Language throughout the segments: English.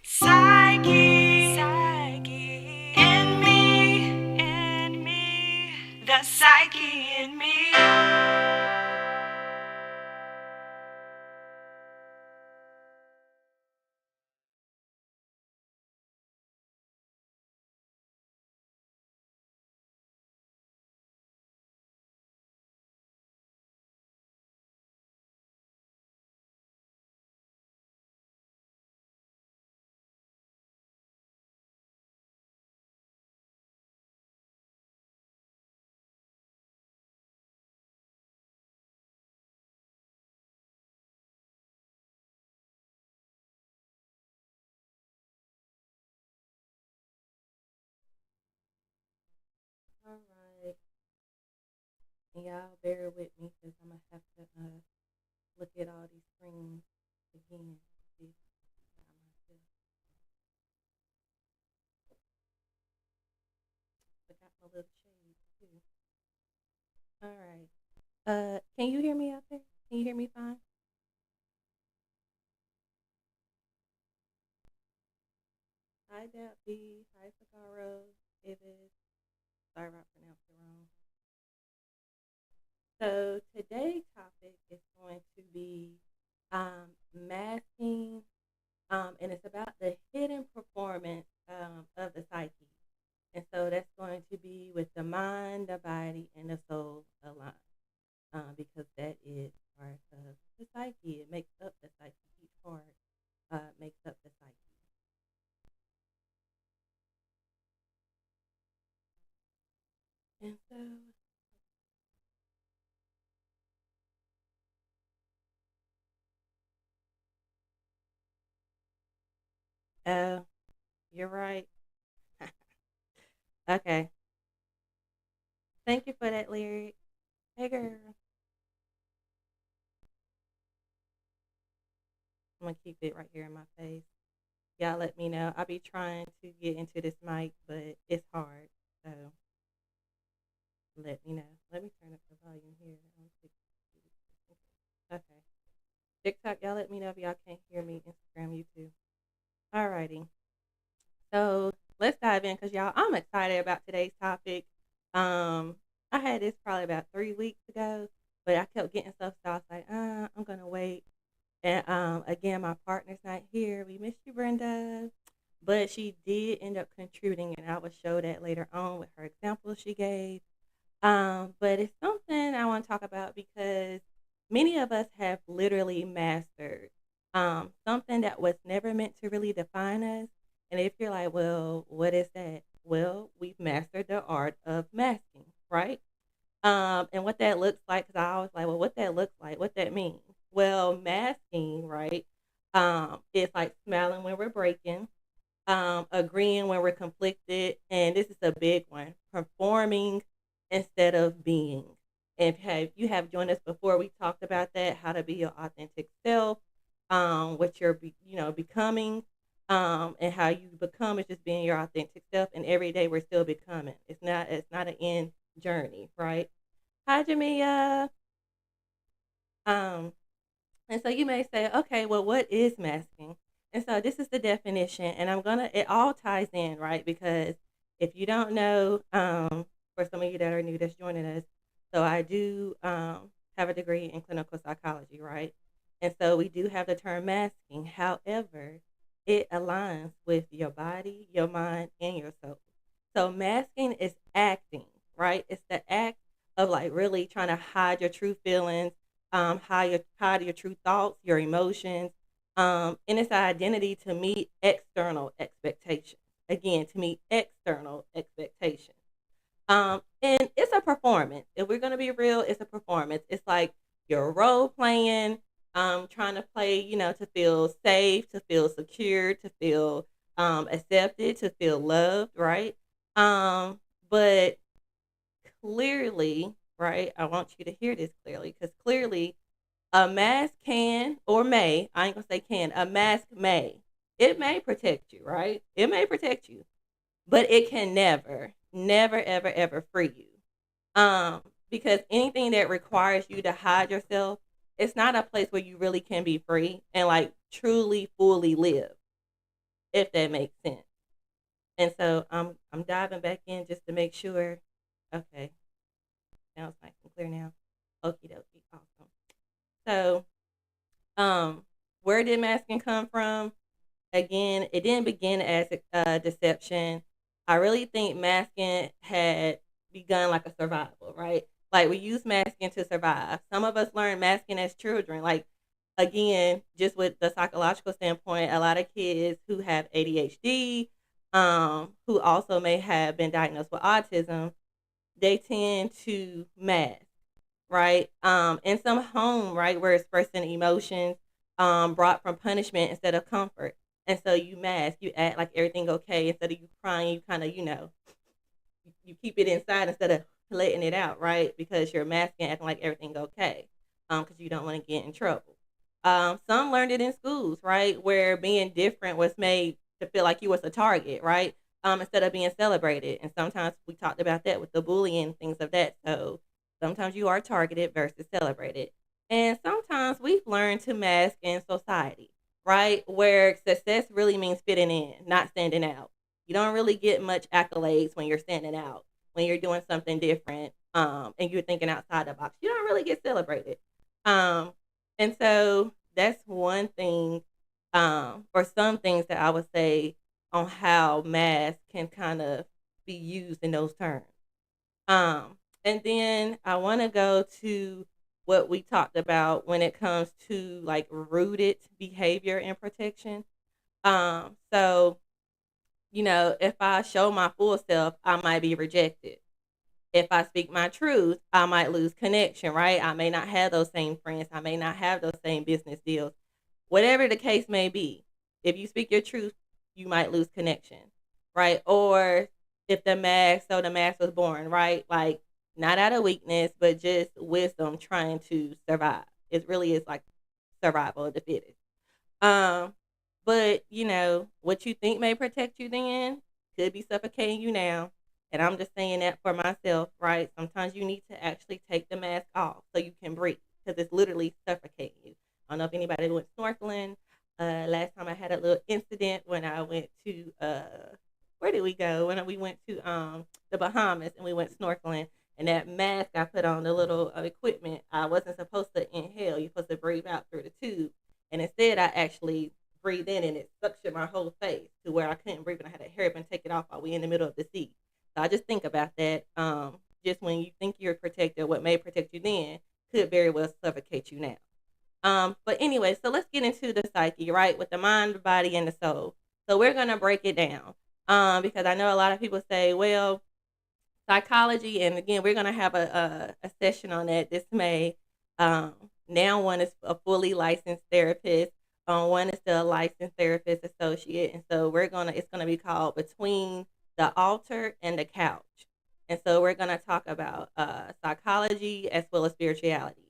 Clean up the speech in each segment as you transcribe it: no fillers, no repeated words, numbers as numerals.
PsycHE in me, the PsycHE in me. All right. And y'all bear with me because I'm going to have to look at all these screens again. See if I can find myself. Forgot my little shades too. All right. Can you hear me out there? Can you hear me fine? Hi, Dap B. Hi, Sagaro. Ibis. Sorry if I pronounced it wrong. So today's topic is going to be masking, and it's about the hidden performance of the psyche. And so that's going to be with the mind, the body, and the soul aligned, because that is part of the psyche. It makes up the psyche. Each part makes up the psyche. And so, uh, you're right. Okay. Thank you for that lyric. Hey, girl. I'm going to keep it right here in my face. Y'all let me know. I'll be trying to get into this mic, but it's hard. So let me know. Let me turn up the volume here on TikTok. Okay. TikTok, y'all let me know if y'all can't hear me. Instagram, YouTube. Alrighty. So let's dive in because y'all, I'm excited about today's topic. Um, I had this probably about 3 weeks ago, but I kept getting stuff, so I was like, I'm gonna wait. And again, my partner's not here. We miss you, Brenda. But she did end up contributing, and I will show that later on with her example she gave. But it's something I want to talk about because many of us have literally mastered something that was never meant to really define us. And if you're like, well, what is that? Well, we've mastered the art of masking, right? And what that looks like, because I always like, well, what that looks like, what that means. Well, masking, right? Is like smiling when we're breaking, agreeing when we're conflicted, and this is a big one: performing instead of being. If you have joined us before, we talked about that, how to be your authentic self, what you're becoming, and how you become is just being your authentic self. And every day we're still becoming. It's not an end journey, right? Hi, Jamia. Um, and so you may say, okay, well, what is masking? And so this is the definition, and it all ties in, right? Because if you don't know, for some of you that are new that's joining us, so I do have a degree in clinical psychology, right? And so we do have the term masking. However, it aligns with your body, your mind, and your soul. So masking is acting, right? It's the act of like really trying to hide your true feelings, hide your true thoughts, your emotions, and it's our identity to meet external expectations. Again, to meet external expectations. And it's a performance. If we're gonna be real, it's a performance. It's like you're role playing, trying to play, to feel safe, to feel secure, to feel accepted, to feel loved, right? But clearly, right? I want you to hear this clearly because clearly a mask can or may, I ain't gonna say can, a mask may. It may protect you, right? It may protect you, but it can never, never, ever, ever free you. Because anything that requires you to hide yourself, it's not a place where you really can be free and like truly fully live. if that makes sense. And so I'm diving back in just to make sure. Okay, sounds nice and clear now. Okie dokie, awesome. So, where did masking come from? Again, it didn't begin as deception. I really think masking had begun like a survival, right? Like we use masking to survive. Some of us learned masking as children. Like again, just with the psychological standpoint, a lot of kids who have ADHD, who also may have been diagnosed with autism, they tend to mask, right? In some home, right, where expressing emotions brought from punishment instead of comfort. And so you mask, you act like everything okay. Instead of you crying, you kind of, you keep it inside instead of letting it out, right? Because you're masking, acting like everything okay, because you don't want to get in trouble. Some learned it in schools, right, where being different was made to feel like you was a target, right? Instead of being celebrated. And sometimes we talked about that with the bullying, things of that. So sometimes you are targeted versus celebrated. And sometimes we've learned to mask in society, right? Where success really means fitting in, not standing out. You don't really get much accolades when you're standing out, when you're doing something different, and you're thinking outside the box. You don't really get celebrated. Um, and so that's one thing, or some things that I would say on how math can kind of be used in those terms. And then I want to go to what we talked about when it comes to like rooted behavior and protection. So if I show my full self, I might be rejected. If I speak my truth, I might lose connection, right? I may not have those same friends. I may not have those same business deals. Whatever the case may be, if you speak your truth, you might lose connection, right? Or if the mask was born, right? Like not out of weakness, but just wisdom trying to survive. It really is like survival of the fittest. Um, but what you think may protect you then could be suffocating you now. And I'm just saying that for myself, right? Sometimes you need to actually take the mask off so you can breathe because it's literally suffocating you. I don't know if anybody went snorkeling. Last time I had a little incident when I went to where did we go? When we went to the Bahamas and we went snorkeling, and that mask I put on, the little equipment, I wasn't supposed to inhale. You're supposed to breathe out through the tube, and instead I actually breathed in, and it suctioned my whole face to where I couldn't breathe, and I had to hurry up and take it off while we in the middle of the sea. So I just think about that. Just when you think you're protected, what may protect you then could very well suffocate you now. But anyway, so let's get into the psyche, right? With the mind, the body, and the soul. So we're gonna break it down. Because I know a lot of people say, well, psychology, and again, we're gonna have a session on that this May. Um, Now one is a fully licensed therapist. One is the licensed therapist associate, and so it's gonna be called Between the Altar and the Couch. And so we're gonna talk about psychology as well as spirituality.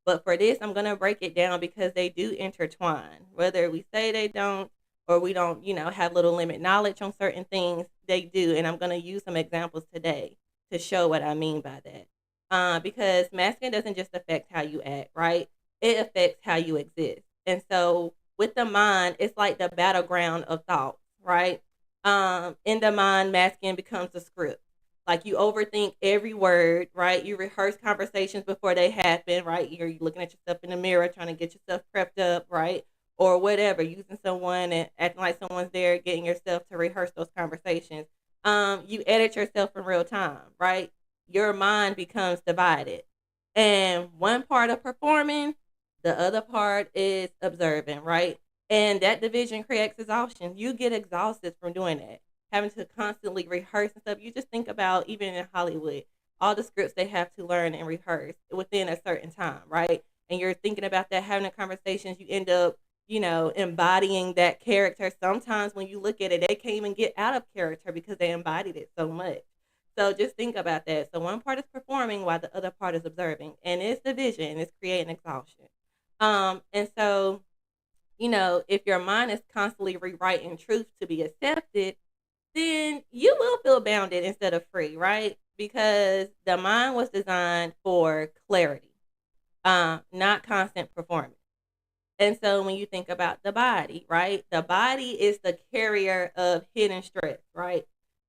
But for this, I'm gonna break it down because they do intertwine. Whether we say they don't or we don't, have little limit knowledge on certain things, they do. And I'm gonna use some examples today to show what I mean by that. Because masking doesn't just affect how you act, right? It affects how you exist. And so with the mind, it's like the battleground of thoughts, right? In the mind, masking becomes a script. Like you overthink every word, right? You rehearse conversations before they happen, right? You're looking at yourself in the mirror, trying to get yourself prepped up, right? Or whatever, using someone and acting like someone's there, getting yourself to rehearse those conversations. You edit yourself in real time, right? Your mind becomes divided. And one part of performing, the other part is observing, right? And that division creates exhaustion. You get exhausted from doing that, having to constantly rehearse and stuff. You just think about even in Hollywood, all the scripts they have to learn and rehearse within a certain time, right? And you're thinking about that, having the conversations, you end up, embodying that character. Sometimes when you look at it, they can't even get out of character because they embodied it so much. So just think about that. So one part is performing while the other part is observing. And it's division, it's creating exhaustion. And so, if your mind is constantly rewriting truth to be accepted, then you will feel bounded instead of free, right? Because the mind was designed for clarity, not constant performance. And so when you think about the body, right? The body is the carrier of hidden stress, right?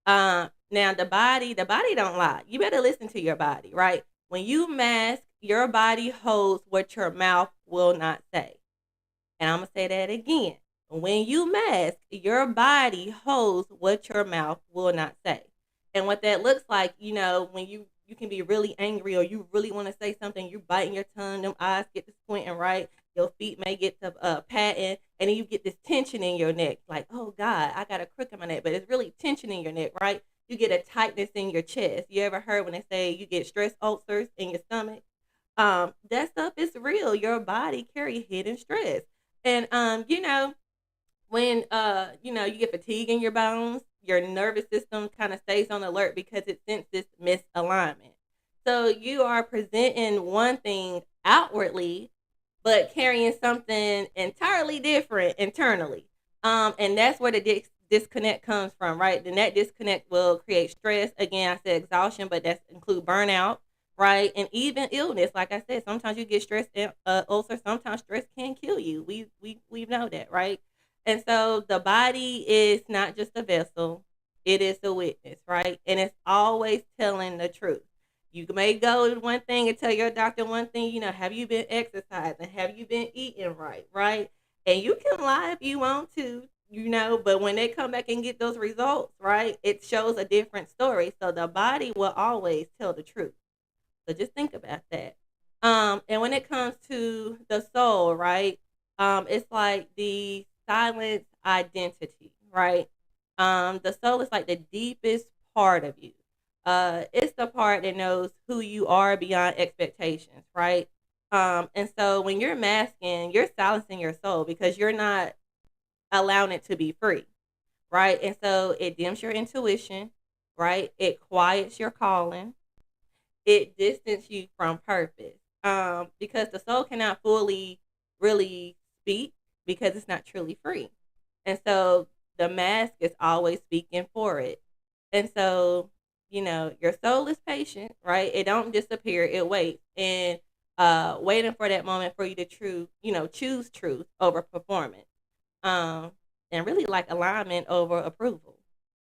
Now the body don't lie. You better listen to your body, right? When you mask, your body holds what your mouth will not say. And I'm gonna say that again. When you mask, your body holds what your mouth will not say. And what that looks like, when you can be really angry or you really want to say something, you biting your tongue, them eyes get to squinting, right? Your feet may get to patting, and then you get this tension in your neck, like, oh God, I got a crook in my neck, but it's really tension in your neck, right? You get a tightness in your chest. You ever heard when they say you get stress ulcers in your stomach? That stuff is real. Your body carry hidden stress. And when you get fatigue in your bones, your nervous system kind of stays on alert because it senses misalignment. So you are presenting one thing outwardly, but carrying something entirely different internally. And that's where the disconnect comes from, right? Then that disconnect will create stress. Again, I said exhaustion, but that's include burnout, right? And even illness. Like I said, sometimes you get stress and ulcer. Sometimes stress can kill you. We know that, right? And so the body is not just a vessel; it is a witness, right? And it's always telling the truth. You may go to one thing and tell your doctor one thing, have you been exercising? Have you been eating right? Right? And you can lie if you want to, but when they come back and get those results, right, it shows a different story. So the body will always tell the truth. So just think about that. And when it comes to the soul, right, it's like the silent identity, right? The soul is like the deepest part of you. It's the part that knows who you are beyond expectations, right? And so when you're masking, you're silencing your soul because you're not allowing it to be free, right? And so it dims your intuition, right? It quiets your calling, it distances you from purpose. Because the soul cannot fully really speak because it's not truly free. And so the mask is always speaking for it. And so, your soul is patient, right? It don't disappear, it waits. And waiting for that moment for you to choose truth over performance. Um, and really like alignment over approval.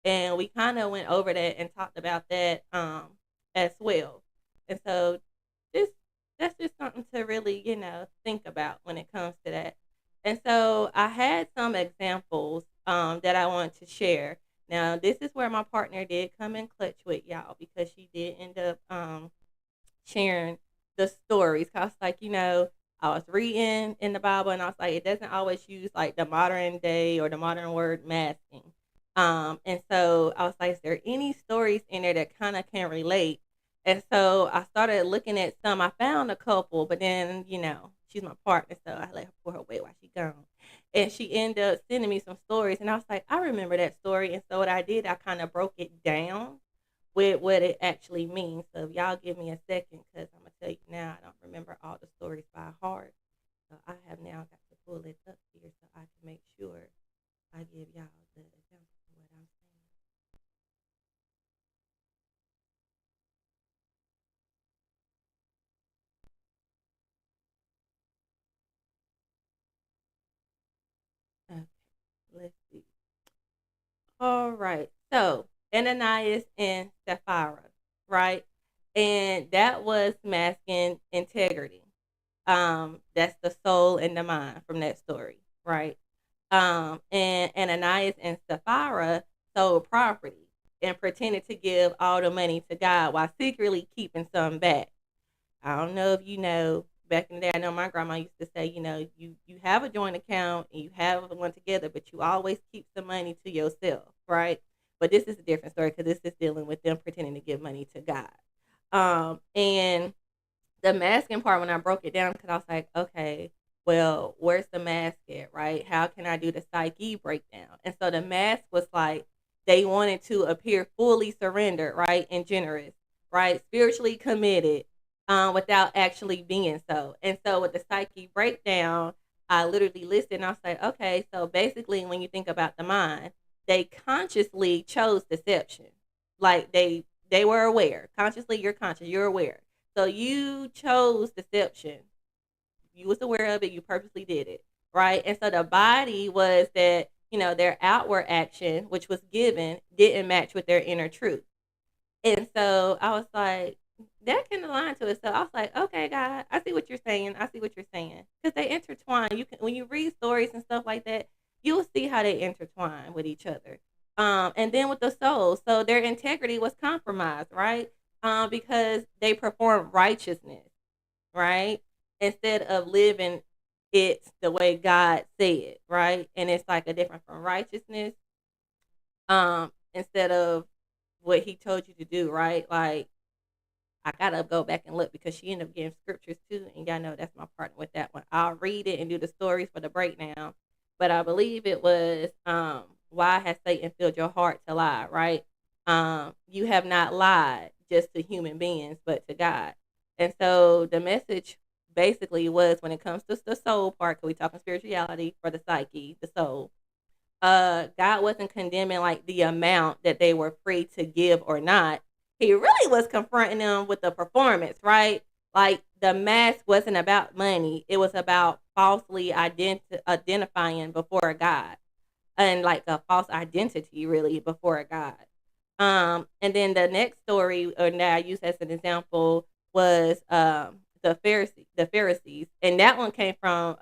And we kind of went over that and talked about that as well. And so this that's just something to really, think about when it comes to that. And so I had some examples that I want to share. Now, this is where my partner did come in clutch with y'all because she did end up sharing the stories. Cause like, I was reading in the Bible and I was like, it doesn't always use like the modern day or the modern word masking. And so I was like, is there any stories in there that kind of can relate? And so I started looking at some. I found a couple, but then, she's my partner, so I let her pull her weight while she gone. And she ended up sending me some stories, and I was like, I remember that story. And so what I did, I kind of broke it down with what it actually means. So if y'all give me a second, because I'm gonna tell you now, I don't remember all the stories by heart. So I have now got to pull it up here so I can make sure I give y'all the example of what I'm saying. Okay, let's see. All right. So Ananias and Sapphira, right? And that was masking integrity. That's the soul and the mind from that story, right? And Ananias and Sapphira sold property and pretended to give all the money to God while secretly keeping some back. I don't know if you know, back in the day, I know my grandma used to say, you have a joint account and you have one together, but you always keep some money to yourself, right? But this is a different story because this is dealing with them pretending to give money to God. And the masking part, when I broke it down, because I was like, okay, well, where's the mask at, right? How can I do the PsycHE breakdown? And so the mask was like they wanted to appear fully surrendered, right, and generous, right, spiritually committed, without actually being so. And so with the PsycHE breakdown, I literally listed, and I was like, okay, so basically, when you think about the mind, they consciously chose deception, like they were aware consciously. You're conscious, you're aware, so you chose deception You was aware of it. You purposely did it, right? And so the body was that, their outward action, which was given, didn't match with their inner truth. And so I was like, that can align to it. So I was like, okay, God, I see what you're saying. I see what you're saying. Because they intertwine. You can, when you read stories and stuff like that, you'll see how they intertwine with each other. And then with the soul, so their integrity was compromised, right? Because they performed righteousness, right? Instead of living it the way God said, right? And it's like a different from righteousness. Instead of what he told you to do, right? Like, I gotta go back and look because she ended up getting scriptures too, and y'all know that's my partner with that one. I'll read it and do the stories for the breakdown, but I believe it was why has Satan filled your heart to lie, right? You have not lied just to human beings, but to God. And so the message basically was, when it comes to the soul part, because we talking spirituality for the psyche, the soul. God wasn't condemning like the amount that they were free to give or not. He really was confronting them with the performance, right? Like, the mask wasn't about money. It was about falsely identifying before God, and like a false identity really before God. And then the next story, or that I use as an example, was the Pharisees, and that one came from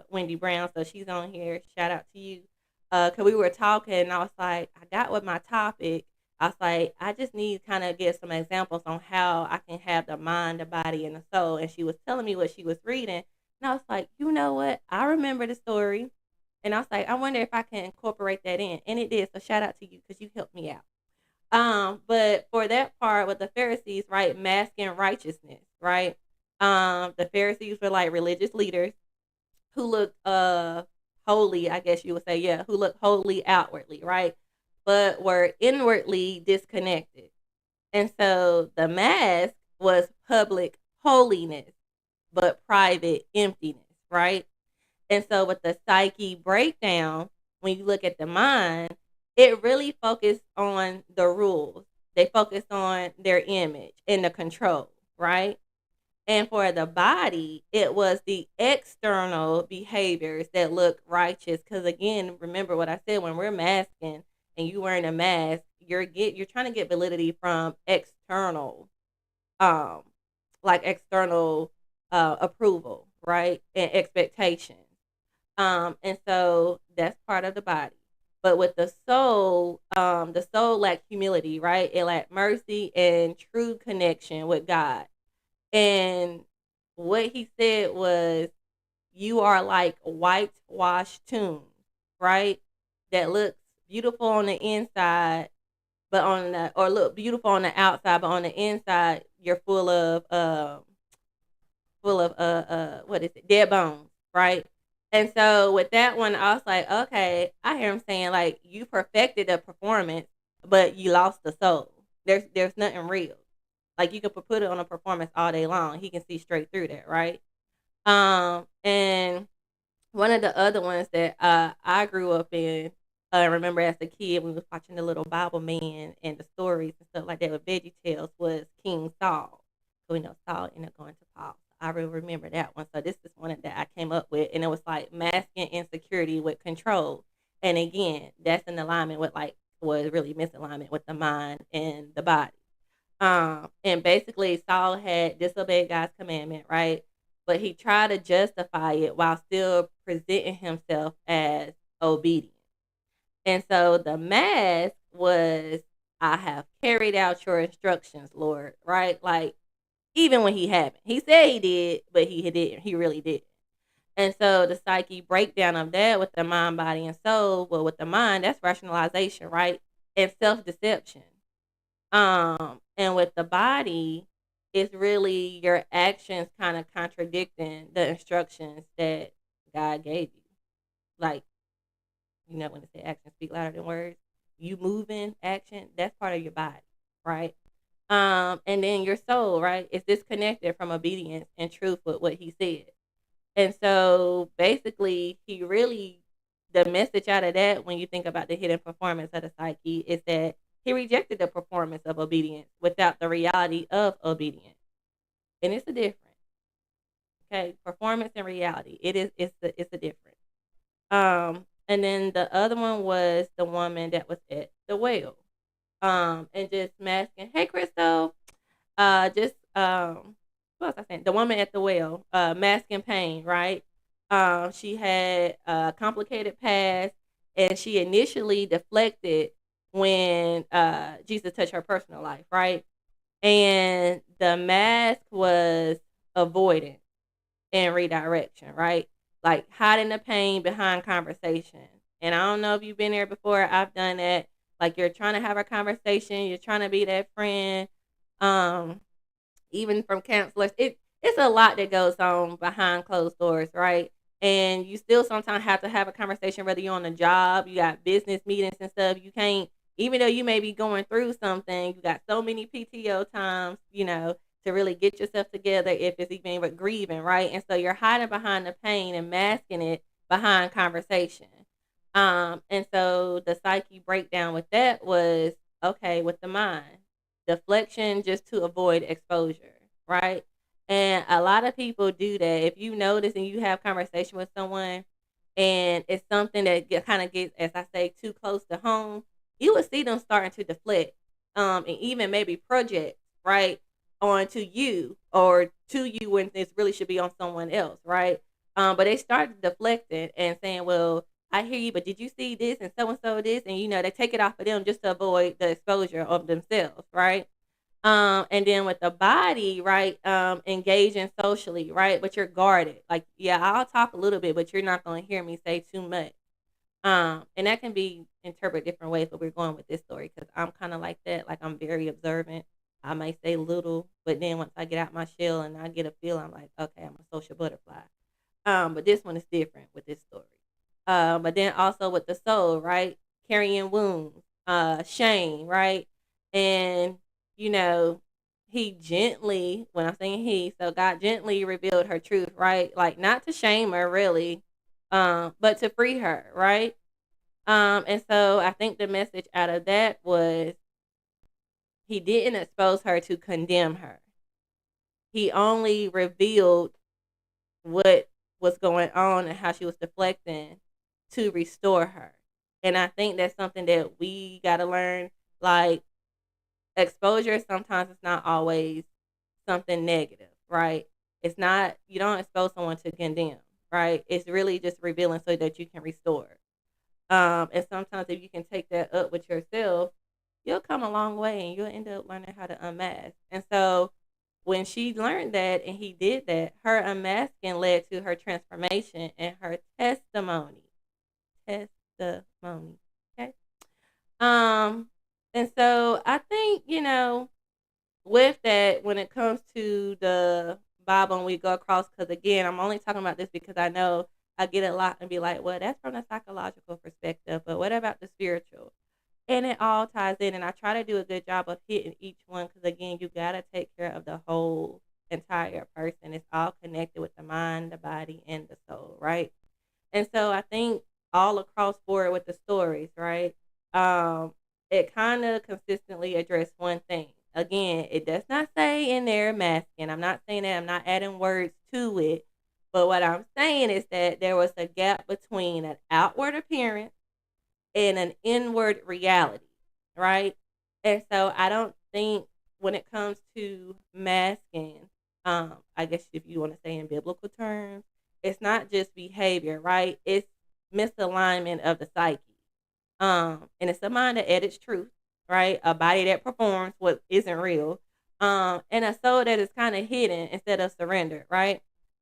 Wendy Brown, so she's on here. Shout out to you, because we were talking, and I was like, I got with my topic. I was like, I just need to kind of give some examples on how I can have the mind, the body, and the soul. And she was telling me what she was reading, and I was like, you know what? I remember the story, and I was like, I wonder if I can incorporate that in, and it did. So shout out to you because you helped me out. But for that part with the Pharisees, right, masking righteousness, right? The Pharisees were like religious leaders who looked holy, I guess you would say, yeah, who looked holy outwardly, right? But were inwardly disconnected. And so the mask was public holiness, but private emptiness, right? And so with the psyche breakdown, when you look at the mind, it really focused on the rules. They focused on their image and the control, right? And for the body, it was the external behaviors that look righteous. Because again, remember what I said, when we're masking and you wearing a mask, you're trying to get validity from external, um, like external approval, right? And expectations. And so that's part of the body. But with the soul lacked humility, right? It lacked mercy and true connection with God. And what he said was, you are like whitewashed tombs, right? That looks beautiful on the inside, but or look beautiful on the outside, but on the inside, you're full of what is it, dead bones, right? And so with that one, I was like, okay, I hear him saying like, you perfected the performance, but you lost the soul. There's nothing real. Like, you can put it on a performance all day long, he can see straight through that, right? And one of the other ones that I grew up in, I remember as a kid, we was watching the little Bible Man and the stories and stuff like that with Veggie Tales, was King Saul. So we know Saul ended up going to Paul. I really remember that one. So this is one that I came up with, and it was like masking insecurity with control. And again, that's in alignment with like, was really misalignment with the mind and the body. And basically Saul had disobeyed God's commandment, right? But he tried to justify it while still presenting himself as obedient. And so the mask was, I have carried out your instructions, Lord, right? Like, even when he haven't. He said he did, but he didn't. He really did. And so the psyche breakdown of that with the mind, body, and soul, well, with the mind, that's rationalization, right? And self deception. And with the body, it's really your actions kind of contradicting the instructions that God gave you. Like, when they say actions speak louder than words, you moving action, that's part of your body, right? And then your soul, right, is disconnected from obedience and truth with what he said. And so basically, the message out of that, when you think about the hidden performance of the psyche, is that he rejected the performance of obedience without the reality of obedience. And it's a difference. Okay, performance and reality. It's a difference. And then the other one was the woman that was at the well. And just masking, hey Crystal, just what was I saying? The woman at the well, masking pain, right? She had a complicated past, and she initially deflected when Jesus touched her personal life, right? And the mask was avoidance and redirection, right? Like hiding the pain behind conversation. And I don't know if you've been there before. I've done that. Like you're trying to have a conversation, you're trying to be that friend. Um, even from counselors. It's a lot that goes on behind closed doors, right? And you still sometimes have to have a conversation, whether you're on a job, you got business meetings and stuff. You can't, even though you may be going through something, you got so many PTO times, to really get yourself together if it's even with grieving, right? And so you're hiding behind the pain and masking it behind conversation. And so the psyche breakdown with that was okay with the mind deflection just to avoid exposure, right? And a lot of people do that. If you notice and you have conversation with someone and it's something that kind of gets, as I say, too close to home, you will see them starting to deflect, and even maybe project, right, onto you or to you when this really should be on someone else, right? But they started deflecting and saying, well, I hear you, but did you see this and so this? And they take it off of them just to avoid the exposure of themselves, right? And then with the body, right, engaging socially, right? But you're guarded. Like, yeah, I'll talk a little bit, but you're not gonna hear me say too much. And that can be interpreted different ways, but we're going with this story because I'm kind of like that. Like I'm very observant. I may say little, but then once I get out my shell and I get a feel, I'm like, okay, I'm a social butterfly. But this one is different with this story. But then also with the soul, right? Carrying wounds, shame, right? And, you know, he gently, when I'm saying he, so God gently revealed her truth, right? Like not to shame her really, but to free her, right? And so I think the message out of that was he didn't expose her to condemn her. He only revealed what was going on and how she was deflecting to restore her. And I think that's something that we got to learn. Like exposure sometimes it's not always something negative, right? It's not, you don't expose someone to condemn, right? It's really just revealing so that you can restore. And sometimes if you can take that up with yourself, you'll come a long way and you'll end up learning how to unmask. And so when she learned that and he did that, her unmasking led to her transformation and her testimony. Testimony. Okay. Um, and so I think, with that, when it comes to the Bible and we go across, because again, I'm only talking about this because I know I get a lot and be like, well, that's from the psychological perspective, but what about the spiritual? And it all ties in, and I try to do a good job of hitting each one because again, you gotta take care of the whole entire person. It's all connected with the mind, the body, and the soul, right? And so I think all across board with the stories, right? Um, it kind of consistently addressed one thing. Again, it does not say in there masking. I'm not saying that. I'm not adding words to it. But what I'm saying is that there was a gap between an outward appearance and an inward reality, right? And so I don't think when it comes to masking, I guess if you want to say in biblical terms, it's not just behavior, right? It's misalignment of the psyche. And it's a mind that edits truth, right? A body that performs what isn't real. And a soul that is kind of hidden instead of surrendered, right?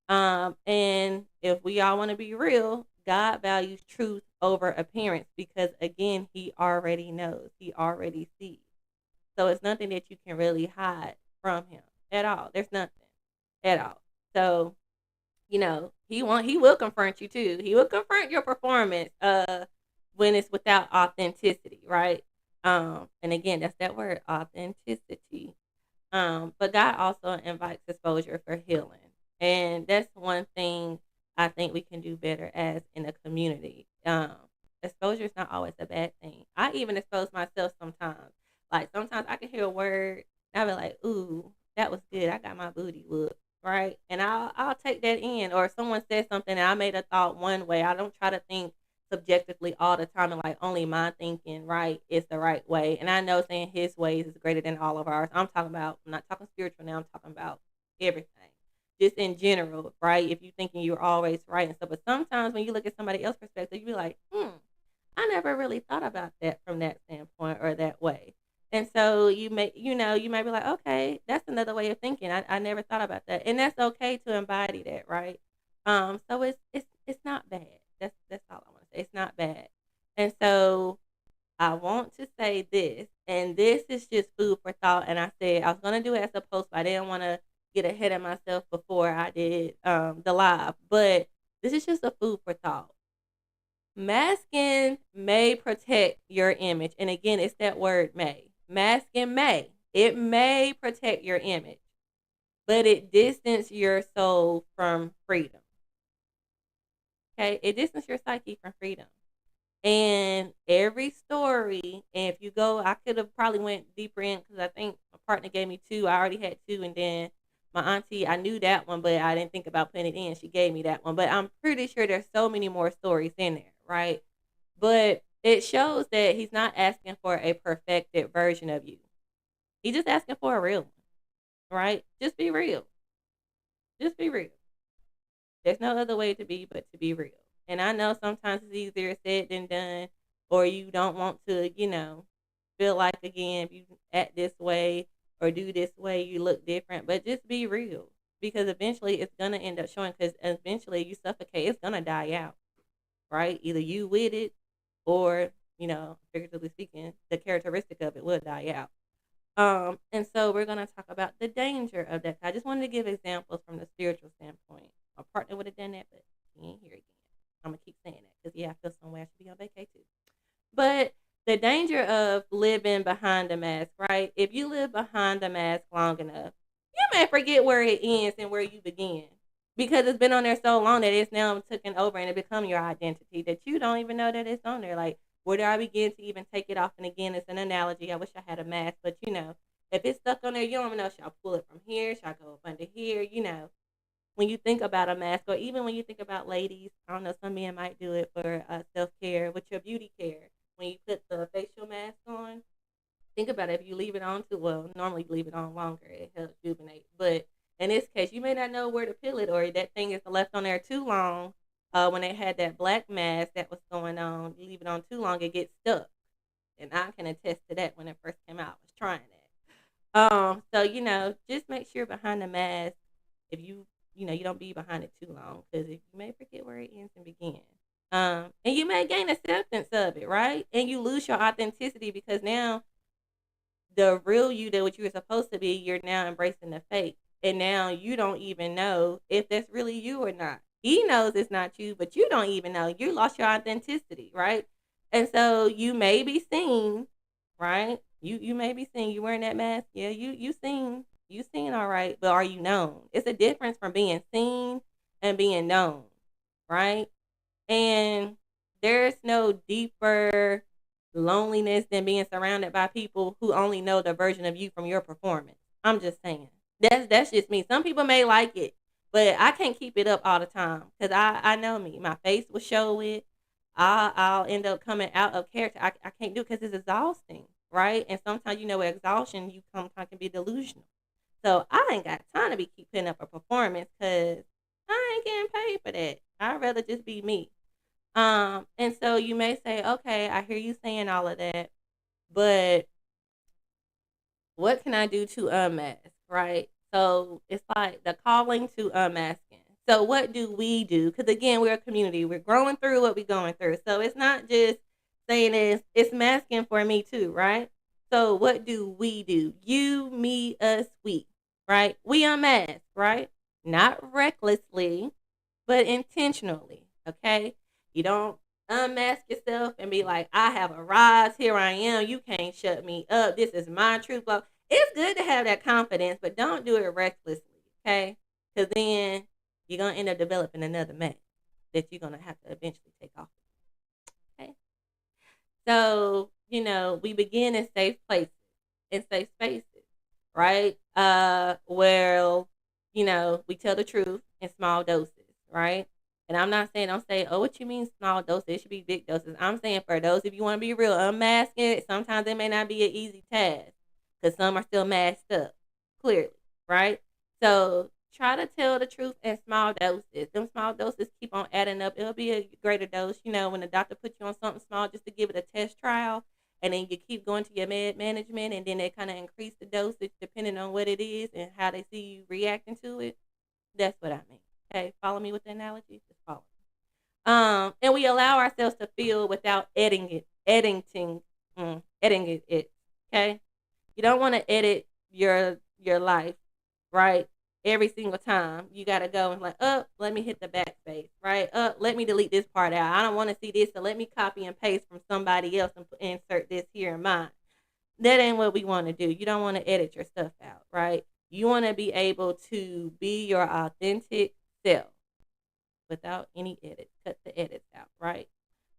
And if we all want to be real, God values truth over appearance because again, he already knows, he already sees. So it's nothing that you can really hide from him at all. There's nothing at all. So, he will confront you too. He will confront your performance when it's without authenticity, right? And again, that's that word, authenticity. But God also invites exposure for healing. And that's one thing I think we can do better as in a community. Exposure is not always a bad thing. I even expose myself sometimes. Like sometimes I can hear a word and I'll be like, ooh, that was good. I got my booty whooped. right? And I'll take that in. Or if someone says something and I made a thought one way, I don't try to think subjectively all the time and like only my thinking right is the right way. And I know saying his ways is greater than all of ours. I'm not talking spiritual now, I'm talking about everything. Just in general, right? If you thinking you're always right and stuff. But sometimes when you look at somebody else's perspective, you be like, I never really thought about that from that standpoint or that way. And so you might be like, okay, that's another way of thinking. I never thought about that. And that's okay to embody that, right? So it's not bad. That's all I want to say. It's not bad. And so I want to say this, and this is just food for thought. And I said I was gonna do it as a post, but I didn't want to get ahead of myself before I did the live. But this is just a food for thought. Masking may protect your image. And again, it's that word may. Masking may. It may protect your image, but it distance your soul from freedom. Okay? It distance your psyche from freedom. And every story, and if you go, I could have probably went deeper in because I think my partner gave me two. I already had two, and then my auntie, I knew that one, but I didn't think about putting it in. She gave me that one, but I'm pretty sure there's so many more stories in there, right? But it shows that he's not asking for a perfected version of you. He's just asking for a real one, right? Just be real. Just be real. There's no other way to be but to be real. And I know sometimes it's easier said than done, or you don't want to, feel like again, if you act this way or do this way, you look different. But just be real because eventually it's gonna end up showing. Because eventually you suffocate, it's gonna die out, right? Either you with it, or figuratively speaking, the characteristic of it will die out. And so we're gonna talk about the danger of that. I just wanted to give examples from the spiritual standpoint. My partner would have done that, but he ain't here again. I'm gonna keep saying that because I feel somewhere I should be on vacation too. But the danger of living behind the mask, right? If you live behind the mask long enough, you may forget where it ends and where you begin because it's been on there so long that it's now taken over and it become your identity that you don't even know that it's on there. Like, where do I begin to even take it off? And again, it's an analogy. I wish I had a mask, but if it's stuck on there, you don't even know. Should I pull it from here? Should I go up under here? When you think about a mask, or even when you think about ladies, I don't know, some men might do it for self care with your beauty care. When you put the facial mask on, think about it. If you leave it on too well, normally you leave it on longer, it helps rejuvenate. But in this case, you may not know where to peel it, or that thing is left on there too long. When they had that black mask that was going on, you leave it on too long, it gets stuck. And I can attest to that when it first came out. I was trying that. So just make sure behind the mask, if you don't be behind it too long, because if you may forget where it ends and begins. And you may gain acceptance of it, right? And you lose your authenticity because now the real you that what you were supposed to be, you're now embracing the fake. And now you don't even know if that's really you or not. He knows it's not you, but you don't even know. You lost your authenticity, right? And so you may be seen, right? You may be seen. You wearing that mask. Yeah, you seen all right, but are you known? It's a difference from being seen and being known, right? And there's no deeper loneliness than being surrounded by people who only know the version of you from your performance. I'm just saying. That's just me. Some people may like it, but I can't keep it up all the time because I know me. My face will show it. I'll end up coming out of character. I can't do it because it's exhausting, right? And sometimes with exhaustion you sometimes can be delusional. So I ain't got time to be keeping up a performance because I ain't getting paid for that. I'd rather just be me. And so you may say, okay, I hear you saying all of that, but what can I do to unmask, right? So it's like the calling to unmasking. So what do we do? Because again, we're a community. We're growing through what we're going through. So it's not just saying it's masking for me too, right? So what do we do? You, me, us, we, right? We unmask, right? Not recklessly, but intentionally. Okay. You don't unmask yourself and be like, I have arrived. Here I am. You can't shut me up. This is my truth. Well, it's good to have that confidence, but don't do it recklessly. Okay. Because then you're going to end up developing another mask that you're going to have to eventually take off. Okay. So, we begin in safe places, in safe spaces, right? Well, we tell the truth in small doses, right? And I'm not saying, don't say, oh, what you mean small doses? It should be big doses. I'm saying for those, if you want to be real, unmask it. Sometimes it may not be an easy task because some are still masked up, clearly, right? So try to tell the truth in small doses. Them small doses keep on adding up. It'll be a greater dose, when the doctor puts you on something small just to give it a test trial, and then you keep going to your med management, and then they kind of increase the dosage depending on what it is and how they see you reacting to it. That's what I mean. Okay, follow me with the analogy. Just follow me. And we allow ourselves to feel without editing it. Okay, you don't want to edit your life, right? Every single time you got to go and like, let me hit the backspace, right? Let me delete this part out. I don't want to see this, so let me copy and paste from somebody else and insert this here in mine. That ain't what we want to do. You don't want to edit your stuff out, right? You want to be able to be your authentic self without any edits. Cut the edits out, right?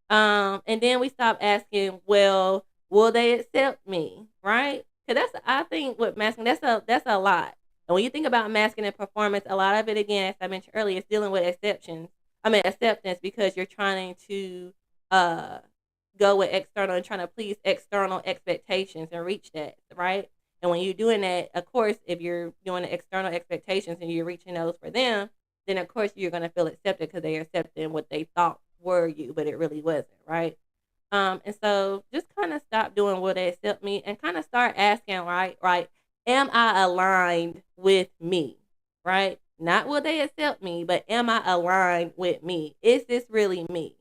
And then we stop asking, well, will they accept me, right? Because I think with masking, that's a lot. And when you think about masking and performance, a lot of it, again, as I mentioned earlier, is dealing with exceptions. I mean acceptance, because you're trying to uh go with external and trying to please external expectations and reach that, right? And when you're doing that, of course, if you're doing the external expectations and you're reaching those for them, then of course you're gonna feel accepted because they're accepting what they thought were you, but it really wasn't, right? And so just kind of stop doing will they accept me and kind of start asking, right, am I aligned with me? Right? Not will they accept me, but am I aligned with me? Is this really me?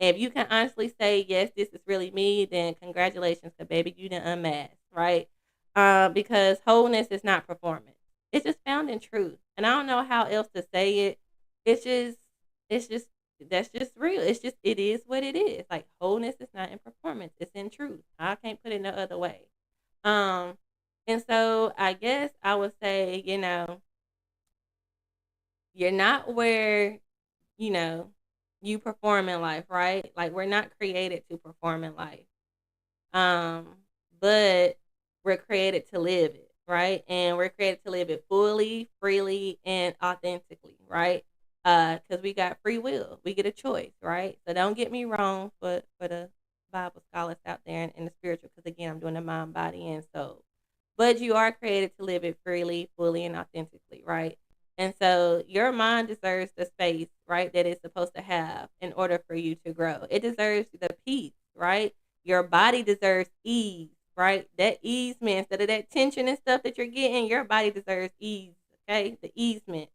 If you can honestly say, yes, this is really me, then congratulations, because baby, you didn't unmask, right? Because wholeness is not performance. It's just found in truth. And I don't know how else to say it. It's just, it's just, that's just real. It's just, it is what it is. Like wholeness is not in performance. It's in truth. I can't put it no other way. Um, and so I guess I would say, you're not where, you know, you perform in life, right? Like we're not created to perform in life. Um, but we're created to live it, right? And we're created to live it fully, freely, and authentically, right? Because we got free will, we get a choice, right? So don't get me wrong for the Bible scholars out there and the spiritual, because again, I'm doing the mind, body, and soul. But you are created to live it freely, fully, and authentically, right? And so your mind deserves the space, right, that it's supposed to have in order for you to grow. It deserves the peace, right? Your body deserves ease, right? That easement, instead of that tension and stuff that you're getting, your body deserves ease, okay? The easement.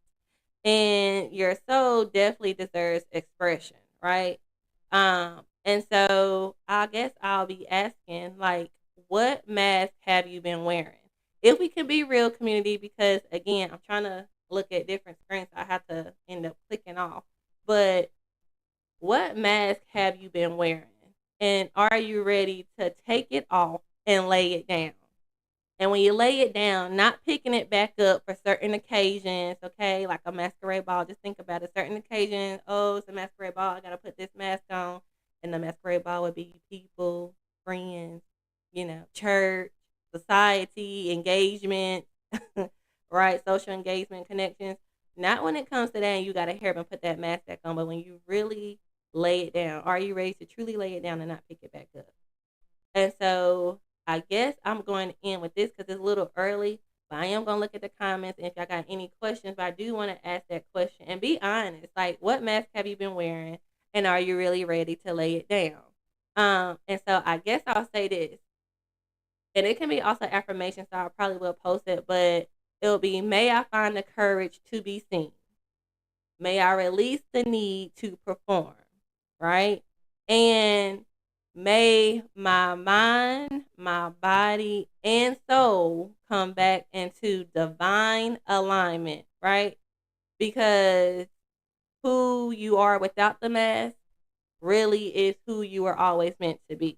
And your soul definitely deserves expression, right? And so I guess I'll be asking, like, what mask have you been wearing? If we can be real, community, because again, I'm trying to look at different screens, so I have to end up clicking off. But what mask have you been wearing? And are you ready to take it off and lay it down? And when you lay it down, not picking it back up for certain occasions, okay, like a masquerade ball, just think about a certain occasion. Oh, it's a masquerade ball. I got to put this mask on. And the masquerade ball would be people, friends, church, society, engagement, right? Social engagement, connections. Not when it comes to that and you got to hurry up and put that mask back on, but when you really lay it down, are you ready to truly lay it down and not pick it back up? And so I guess I'm going to end with this because it's a little early, but I am going to look at the comments. And if y'all got any questions, but I do want to ask that question and be honest. Like, what mask have you been wearing? And are you really ready to lay it down? And so I guess I'll say this, and it can be also affirmation, so I probably will post it, but it'll be, may I find the courage to be seen. May I release the need to perform, right? And may my mind, my body, and soul come back into divine alignment, right? Because who you are without the mask really is who you are always meant to be.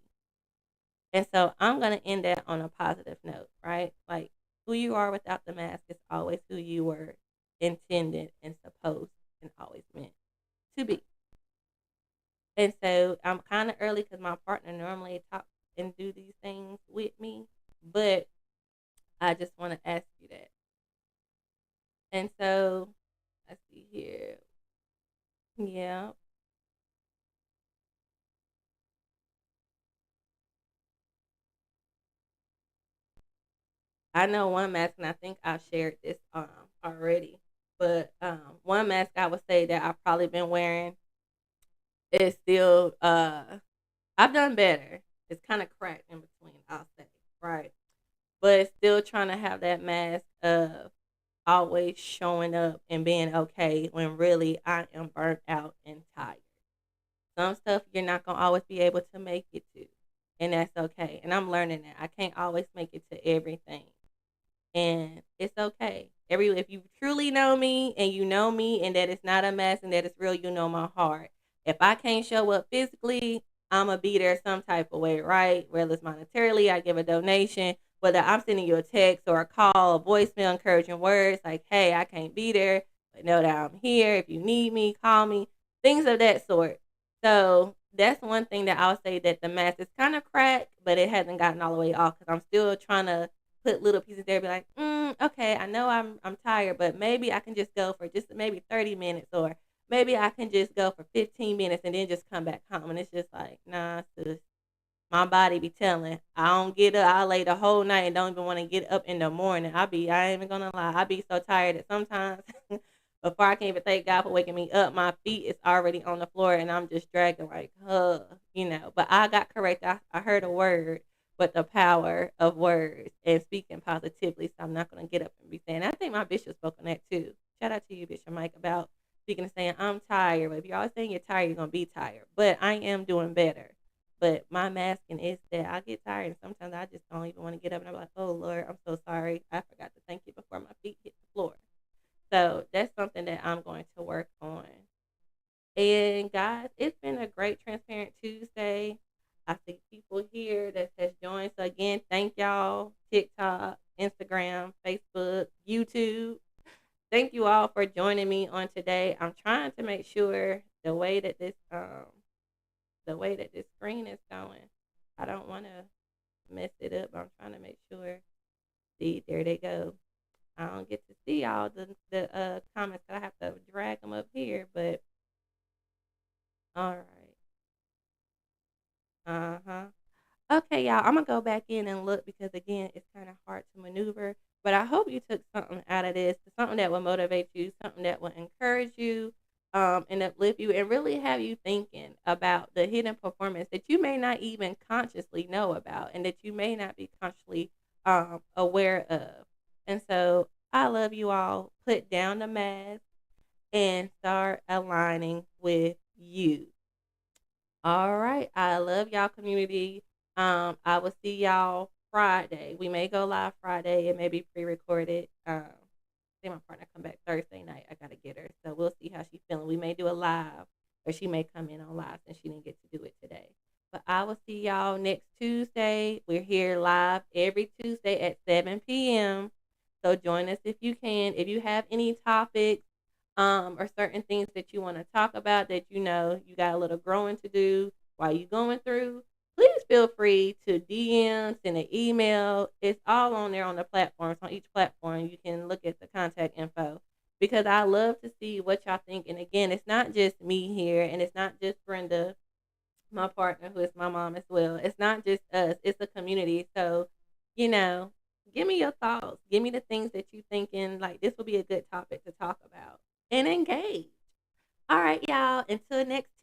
And so I'm going to end that on a positive note, right? Like who you are without the mask is always who you were intended and supposed and always meant to be. And so I'm kind of early because my partner normally talks and do these things with me, but I just want to ask you that. And so let's see here. Yeah. I know one mask, and I think I've shared this already. But one mask I would say that I've probably been wearing is still I've done better. It's kind of cracked in between, I'll say, right? But still trying to have that mask of always showing up and being okay when really I am burnt out and tired. Some stuff you're not gonna always be able to make it to, and that's okay. And I'm learning that I can't always make it to everything, and it's okay. Every if you truly know me and that it's not a mask and that it's real, you know my heart. If I can't show up physically, I'ma be there some type of way, right? Whether it's monetarily, I give a donation, whether I'm sending you a text or a call, a voicemail, encouraging words like, hey, I can't be there, but know that I'm here. If you need me, call me, things of that sort. So that's one thing that I'll say that the mask is kind of cracked, but it hasn't gotten all the way off because I'm still trying to put little pieces there, be like, okay, I know I'm tired, but maybe I can just go for just maybe 30 minutes, or maybe I can just go for 15 minutes and then just come back home. And it's just like, nah, sis, my body be telling. I don't get up. I lay the whole night and don't even want to get up in the morning. I ain't even gonna lie. I be so tired that sometimes before I can even thank God for waking me up, my feet is already on the floor and I'm just dragging like, But I got correct. I heard a word, but the power of words and speaking positively. So I'm not gonna get up and be saying. I think my bishop spoke on that too. Shout out to you, Bishop Mike, about speaking and saying I'm tired. But if you're always saying you're tired, you're gonna be tired. But I am doing better. But my masking is that I get tired and sometimes I just don't even want to get up and I'm like, oh Lord, I'm so sorry. I forgot to thank you before my feet hit the floor. So that's something that I'm going to work on. And guys, it's been a great transparent Tuesday. I see people here that has joined. So again, thank y'all. TikTok, Instagram, Facebook, YouTube. Thank you all for joining me on today. I'm trying to make sure the way that this screen is going. I don't want to mess it up. I'm trying to make sure. See, there they go. I don't get to see all the comments. I have to drag them up here, but all right. Uh huh. Okay, y'all. I'm gonna go back in and look because again, it's kind of hard to maneuver. But I hope you took something out of this, something that will motivate you, something that will encourage you, and uplift you, and really have you thinking about the hidden performance that you may not even consciously know about, and that you may not be consciously aware of. And so, I love you all. Put down the mask and start aligning with you. All right. I love y'all community. I will see y'all Friday. We may go live Friday. It may be pre-recorded. See my partner come back Thursday night. I gotta get her. So we'll see how she's feeling. We may do a live or she may come in on live since she didn't get to do it today. But I will see y'all next Tuesday. We're here live every Tuesday at 7 p.m. So join us if you can. If you have any topics, or certain things that you want to talk about that you know you got a little growing to do while you're going through, please feel free to DM, send an email. It's all on there on the platforms. On each platform, you can look at the contact info because I love to see what y'all think. And again, it's not just me here, and it's not just Brenda, my partner, who is my mom as well. It's not just us, it's a community. So, you know, give me your thoughts. Give me the things that you thinking like this will be a good topic to talk about and engage. All right, y'all. Until next Tuesday.